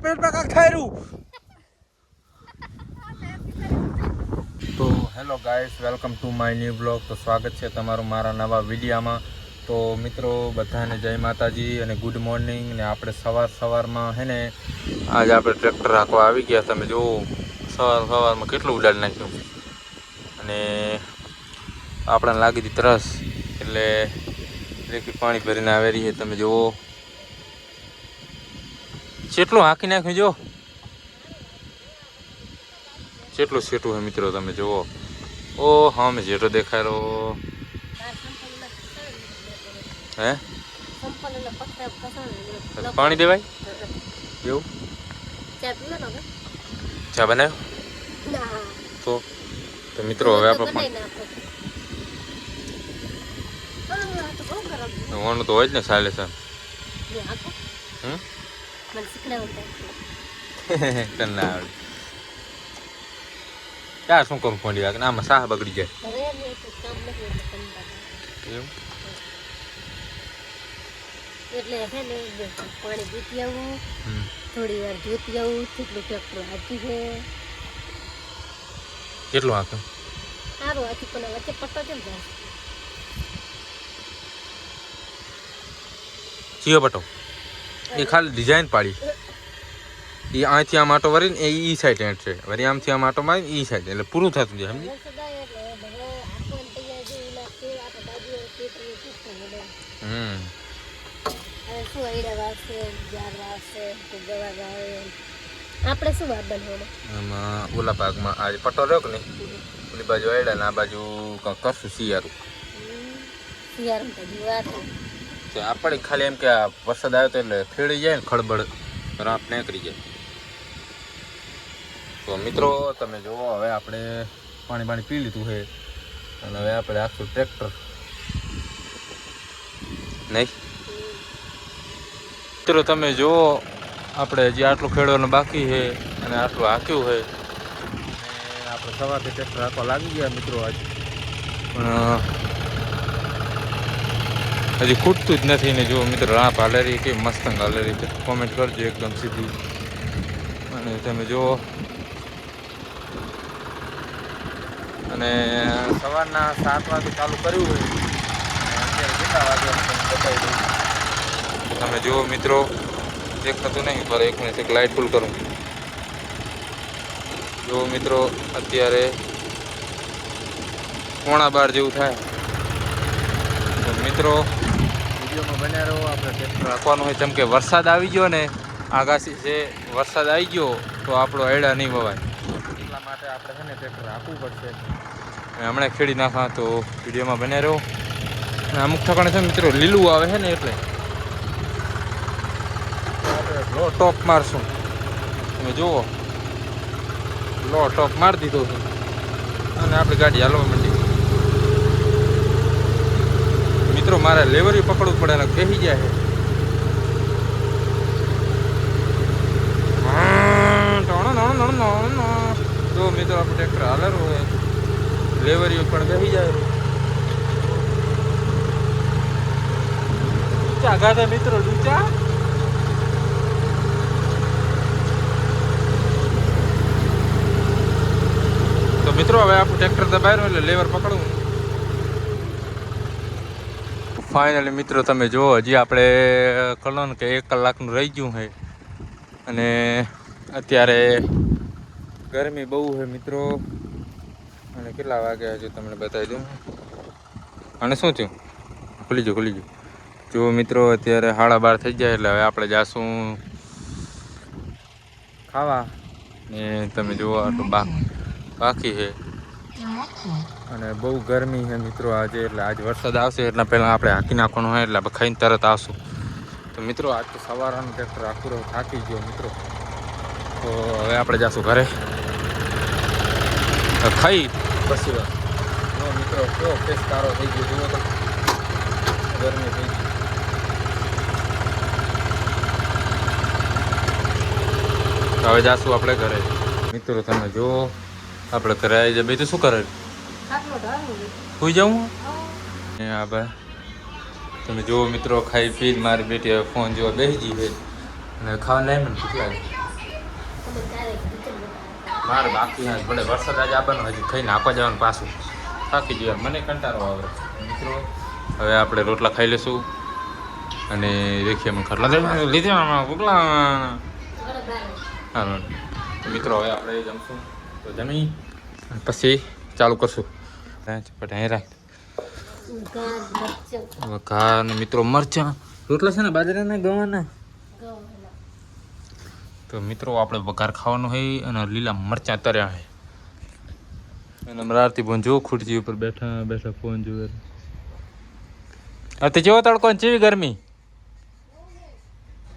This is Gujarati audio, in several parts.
પેટમાં કાંક થાય રહ્યું. તો hello guys, welcome to my new blog. તો સ્વાગત છે તમારું મારા નવા વિડીયામાં. તો મિત્રો બધાને જય માતાજી અને ગુડ મોર્નિંગ. ને આપણે સવારમાં હે ને આજે આપણે ટ્રેક્ટર રાખવા આવી ગયા. તમે જુઓ સવારમાં કેટલું ઉડાડી નાખ્યું. અને આપણને લાગી હતી તરસ, એટલે રેકી પાણી ભરીને આવી રહી છે. તમે જુઓ કેટલું હાંકી નાખ્યું, જો કેટલું સેટું છે મિત્રો. તમે જુઓ, ઓ હા મેં જેટલો દેખાયેલો હે પાણી દેવાય એવું. ચા બનાવ્યો તો મિત્રો હવે આપણે ઓનું તો હોય જ ને ચાલે છે. તને આવડે ક્યાં શું કરું ફોન વાગે આમાં સાહ બગડી જાય એવું. એટલે હે ને પાણી પીતી આવું, થોડી વાર જોતી આવું કેટલું ટ્રેક્ટર હાચી છે. કેટલું હાંકે સારું હાચી, પણ વચ્ચે પટ્ટો કેમ જાય? ચિયો પટો એ ખાલી ડિઝાઇન પાડી. એ અહીંથી આમ આટો વરીને એ ઈ સાઈડ એન્ડ છે, વળી આમથી આમ આટો મારીને ઈ સાઈડ, એટલે પૂરું થતું જાય સમજી. આપણે શું વાત બનવાનું એમાં ઓલા ભાગમાં આજે પટ્ટો રહ્યો કે નહીં, ઓલી બાજુ આયડા ને આ બાજુ કંઈક કરશું શિયારું. આપણે ખાલી એમ કે આ વરસાદ આવ્યો તો એટલે ખેડી જાય ને ખળબળ રાપ નીકળી જાય. તો મિત્રો તમે જુઓ, હવે આપણે પાણી પી લીધું છે અને હવે આપણે આખું ટ્રેક્ટર નહીં. મિત્રો તમે જુઓ, આપણે હજી આટલું ખેડવાનું બાકી છે અને આટલું હાંક્યું છે. અને આપણે સવારથી ટ્રેક્ટર હાંકવા લાગી ગયા મિત્રો આજ, પણ હજી ખૂટતું જ નથી. ને જો મિત્રો રાપ હાલેરી કે મસ્ત હાલેરી છે, કોમેન્ટ કરજો એકદમ સીધી. અને તમે જુઓ, અને સવારના 7 વાગે ચાલુ કર્યું હોય, અત્યારે કેટલા વાગે બતાવી દઉં. તમે જુઓ મિત્રો, દેખાતું નહીં પર એક મિનિટ લાઇટ ફૂલ કરું. જો મિત્રો અત્યારે 11:15 જેવું થાય. તો મિત્રો વિડીયોમાં બન્યા રહો. આપણે ટ્રેક્ટર રાખવાનું હોય, જેમ કે વરસાદ આવી ગયો ને, આગાસી છે, વરસાદ આવી ગયો તો આપણો એડા નહીં વવાય. એટલા માટે આપણે છે ને ટ્રેક્ટર રાખવું પડશે. હમણાં ખેડી નાખા. તો વિડીયોમાં બન્યા રહો. અને અમુક ઠકાણે છે મિત્રો લીલું આવે છે ને, એટલે લો ટોપ મારશું. તમે જુઓ, લો ટોપ મારી દીધો છે અને આપણી ગાડી હાલવા માંડી. મિત્રો મારે લેવરી પકડવું પડે ને બેસી જાય છે. જો મિત્રો આપણે ટ્રેક્ટર હાલેરું હોય, લેવરીઓ પણ બેસી જાય. ઊંચા ગાધા મિત્રો, ઊંચા. તો મિત્રો હવે આપણું ટ્રેક્ટર દબાવ્યું એટલે લેવર પકડવું. ફાઇનલી મિત્રો તમે જુઓ, હજી આપણે કહો ને કે 1 કલાકનું રહી ગયું છે. અને અત્યારે ગરમી બહુ છે મિત્રો. અને કેટલા વાગે હજુ તમને બતાવી દઉં. અને શું થયું, ખુલી ગયું. જો મિત્રો અત્યારે 12:30 થઈ જાય, એટલે હવે આપણે જાશું ખાવા. ને તમે જુઓ આટલું બાકી છે અને બહુ ગરમી છે મિત્રો આજે. એટલે આજ વરસાદ આવશે એટલે પહેલાં આપણે હાંકી નાખવાનું હોય, એટલે આપણે ખાઈને તરત આવશું. તો મિત્રો આજ તો સવારનું ટ્રેક્ટર આખું રહ્યું, થાકી ગયો મિત્રો. તો હવે આપણે જાશું ઘરે ખાઈ પછી. મિત્રો કેવો ફેસ કારો થઈ ગયો, જુઓ તો ગરમી થઈ ગઈ. હવે જાશું આપણે ઘરે. મિત્રો તમે જો આપણે ઘરે આવી જાય. બીજું શું કરે, સુઈ જાઉં આ ભાઈ. તમે જુઓ મિત્રો, ખાઈ પી મારી બેટી હવે ફોન જોવા બેસી ગઈ છે. અને ખાવા નહીં મને ભૂખ લાગે. મારે બાકી હા ભલે વરસાદ આજે આવવાનો હજી ખાઈને આપવા જવાનું પાછું થાકી ગયો મને કંટાળો આવે મિત્રો. હવે આપણે રોટલા ખાઈ લઈશું અને દેખીએ અમે ખાટલા લીધા ઉગલા. હા મિત્રો હવે આપણે જમશું તો જમી પછી ચાલુ કરશું. અહીં રાખ ઘા ને મિત્રો મરચાં રોટલા છે ને બાજરાના ગવાના. તો મિત્રો આપણે વઘાર ખાવાનું હોય અને લીલા મરચાં તર્યા હોય અને આરતી બોન જો ખુરશી ઉપર બેઠા બેઠા ફોન જોવે. તે જેવો તડકો ને જેવી ગરમી.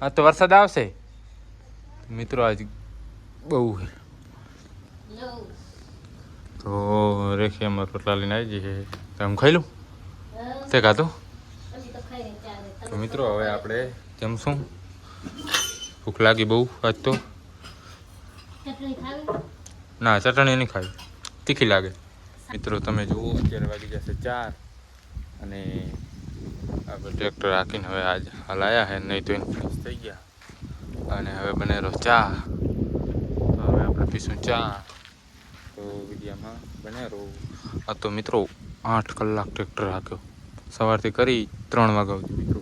હા તો વરસાદ આવશે મિત્રો આજ બહુ છે. તો રેખી અમારે રોટલા લઈને આવી જઈએ તો હું ખાઈ લઉં તે ખાધું. તો મિત્રો હવે આપણે જમશું. ભૂખ લાગી બહુ આજ તો. ના ચટણી નહીં ખાવી તીખી લાગે. મિત્રો તમે જુઓ અત્યારે વાગી જશે 4 અને આપણે ટ્રેક્ટર રાખીને હવે આજ હાલ આવ્યા છે નહીં તો એને ફ્રેશ થઈ ગયા અને હવે બનેરો ચા. તો હવે આપણે પીશું ચા. તો વિડીયામાં બનેરો આ તો મિત્રો 8 કલાક ટ્રેક્ટર રાખ્યો સવારથી કરી 3 વાગ્યા સુધી મિત્રો.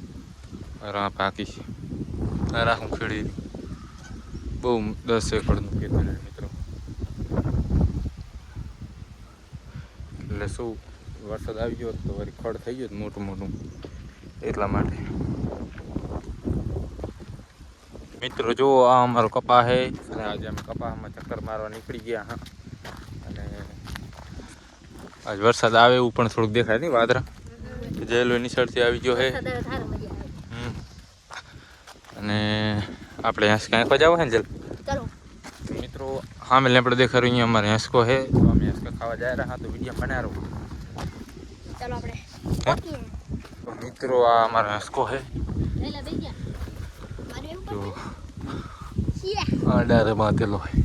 રા પાકી છે રાખું ખેડી બહુ 10 એકડનું ખેતર મિત્રો. એટલે શું વરસાદ આવી ગયો તો વળી ખડ થઈ ગયો મોટું મોટું એટલા માટે. મિત્રો જો આ અમારો કપા છે અને આજે અમે કપામાં ચક્કર મારવા નીકળી ગયા. હા અને આજ વરસાદ આવે એવું પણ થોડુંક દેખાય નહીં વાદળા જેલો નિસળથી આવી ગયો છે. અને આપણે હેંસકા આંખવા જાવ છે ને જલ મિત્રો હા મેં આપણે દેખાડ્યું અહીંયા અમારે હેંસકો છે તો અમે હેંસકા ખાવા જાય રહ્યા તો વિડીયો બનાવો. ચાલો આપણે મિત્રો આ અમારો હેંસકો છે તો આડારે બાંધેલો હોય.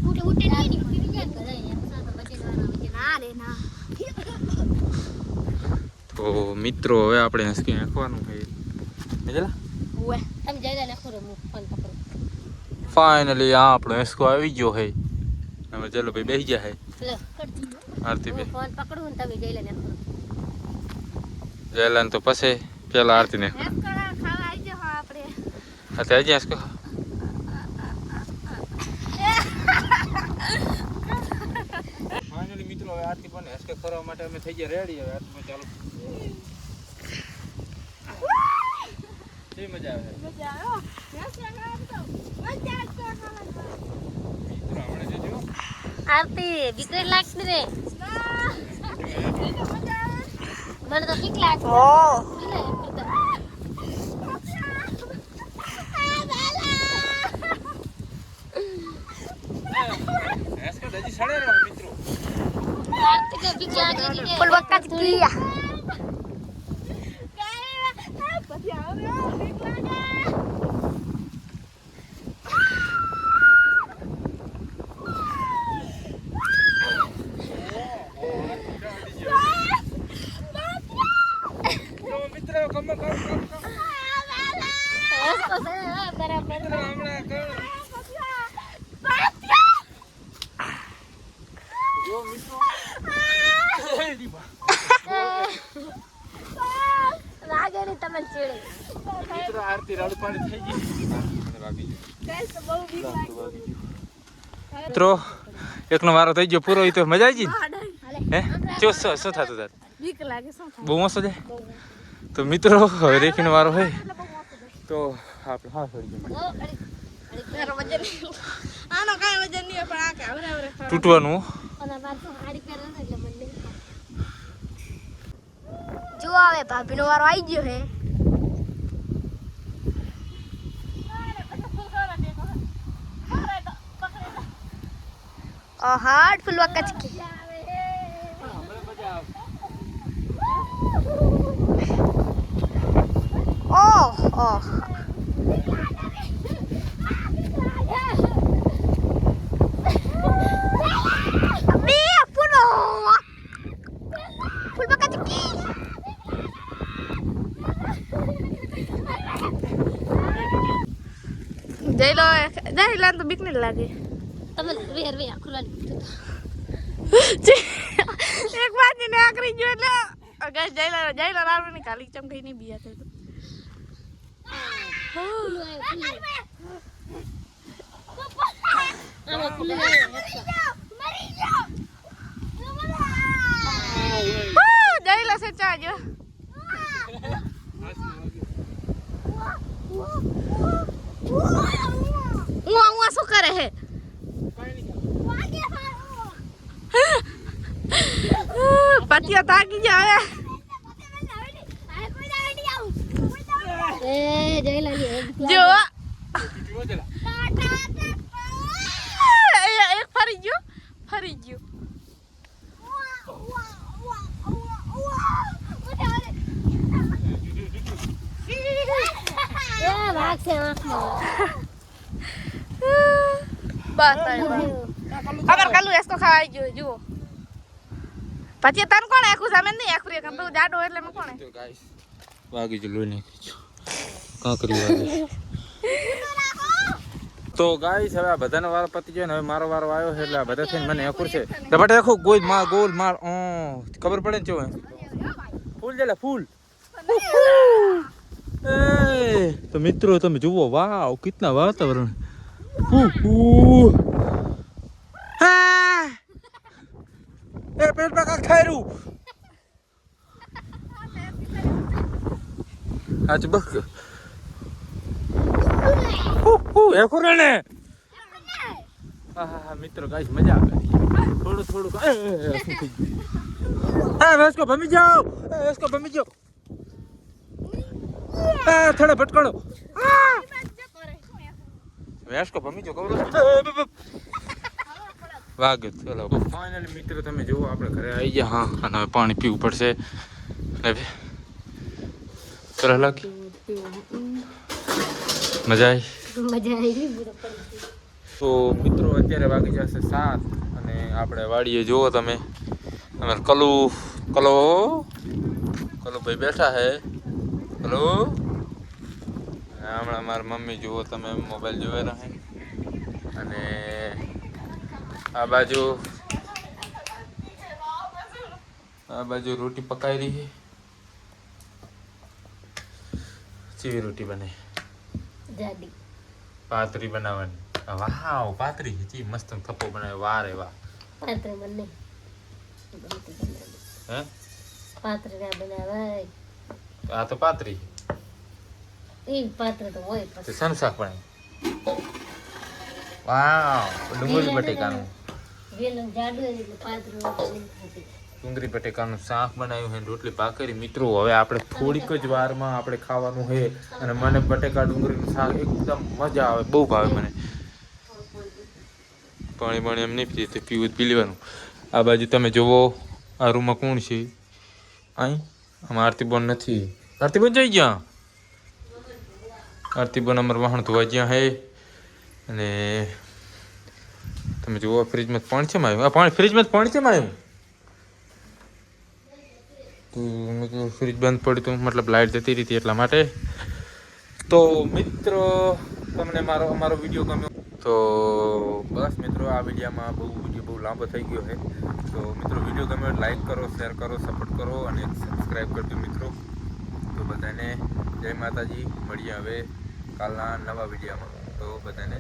તો મિત્રો હવે આપણે હેંસકી આંખવાનું છે ફાઇનલી આ આપણો હેંસકો આવી ગયો છે. હવે ચલો ભાઈ બેસી ગયા છે આરતી ભાઈ જયલાન તો પછી પેલા આરતી ને અત્યારે જ હેંસકો ફાઇનલી મિત્રો હવે આરતી પણ હેંસકો કરવા માટે અમે થઈ ગયા રેડી. હવે આરતી ચાલો મજા આવે આરતી બીક લાગતી રે મને તો બીક લાગે. આરતી કે બીક લાગે પણ વખત કિયા મિત્રો એકનો વારો થઈ ગયો પૂરો. તો મજા આવી ગઈ હે શું થતું તાર બહુ મસ્ત છે. તો મિત્રો હવે રેખીનો વારો હોય તો આપણે હા તૂટવાનું જો આવે ભાભીનો વારો આવી ગયો હે. હાર્ડ ફૂલ વકચકી ઓહ જયલા તો બીક નહીં લાગે. તમે વેર વે આખુલાની એક વાત ને આકરી ગયો એટલે અગર જઈલા રાવની કાલી ચમકઈ ની બિયા થઈ જઈલા સે ચાજો હું શું કરે હે પતિયા તાકી જાવે એ જયલાની જો એક ફરી ગયો એ ભાગ છે આંખમાં બસ અગર કલુ એસકો ખાઈ ગયો જુઓ પછી તન કોણ આખું સામે નહીં આખું એક બહુ જાડો એટલે મે કોણ તો ગાઈસ વાગી જ લોઈ નાખી કાંકરી વાગી તો ગાઈસ હવે આ બધાનો વારો પતી ગયો ને હવે મારો વારો આવ્યો છે એટલે આ બધા થઈને મને અકુર છે ધબટ આખો ગોલ માર ખબર પડે ને ચો ફૂલ જેલા ફૂલ એ તો મિત્રો તમે જુઓ વાવ કેટલા વાતાવરણ હા એ પેટ પર કાક ખાયરું આજ બક એ કોરણે હા મિત્રો ગાઈસ મજા આવે થોડું હા વેસ્કો ભમી જાઓ હા થોડા ભટકાણો વેસ્કો ભમી જાઓ કવરો વાગે ચલો ફાઇનલી મિત્રો તમે જુઓ આપણે ઘરે આવી ગયા હા અને હવે પાણી પીવું પડશે હવે તરહ લાગી મજા આવી તો મિત્રો અત્યારે વાગી જશે 7 અને આપણે વાડીએ જુઓ તમે અમારે કલો ભાઈ બેઠા હે હલો હમણાં મારી મમ્મી જુઓ તમે મોબાઈલ જોવે રહે અને આ બાજુ રોટી પકાઈ રહી છે ચીવી રોટી બને જાડી પાતરી બનાવવાની વાવ પાતરી ચી મસ્ત થપ્પો બનાવ્યો વાહ રે વાહ પાત્ર બને હે પાત્ર ના બનાવાય આ તો પાતરી એ પાત્ર તો હોય તે સન શાક બનાવ્યું વાવ ડુંગળી બટેકાનું વેલું જાડું એટલે પાત્ર ડુંગળી બટેકાનું શાક બનાવ્યું છે રોટલી ભાખરી મિત્રો હવે આપણે થોડીક જ વારમાં આપણે ખાવાનું છે અને મને બટેકા ડુંગળીનું શાક એકદમ મજા આવે બહુ ભાવે મને પાણી એમ નહીં પીએ પીવું પી લેવાનું આ બાજુ તમે જુઓ આ રૂમમાં કોણ છે અહીં આમાં આરતીબોન નથી આરતીબોન જઈ ગયા આરતીબોન અમારે વાહન ધોવા જ્યાં હે અને તમે જુઓ ફ્રીજમાં પાણી છે આવ્યું આ પાણી ફ્રીજમાં પાણી છે આવ્યું તો મેં કહ્યું ફ્રીજ બંધ પડ્યું હતું મતલબ લાઇટ જતી રહી હતી એટલા માટે તો મિત્રો તમને અમારો વિડીયો ગમ્યો તો બસ મિત્રો આ વિડીયોમાં વિડીયો બહુ લાંબો થઈ ગયો છે તો મિત્રો વિડીયો ગમ્યો લાઈક કરો શેર કરો સપોર્ટ કરો અને સબસ્ક્રાઈબ કરજો મિત્રો તો બધાને જય માતાજી મળીએ હવે કાલના નવા વિડીયોમાં તો બધાને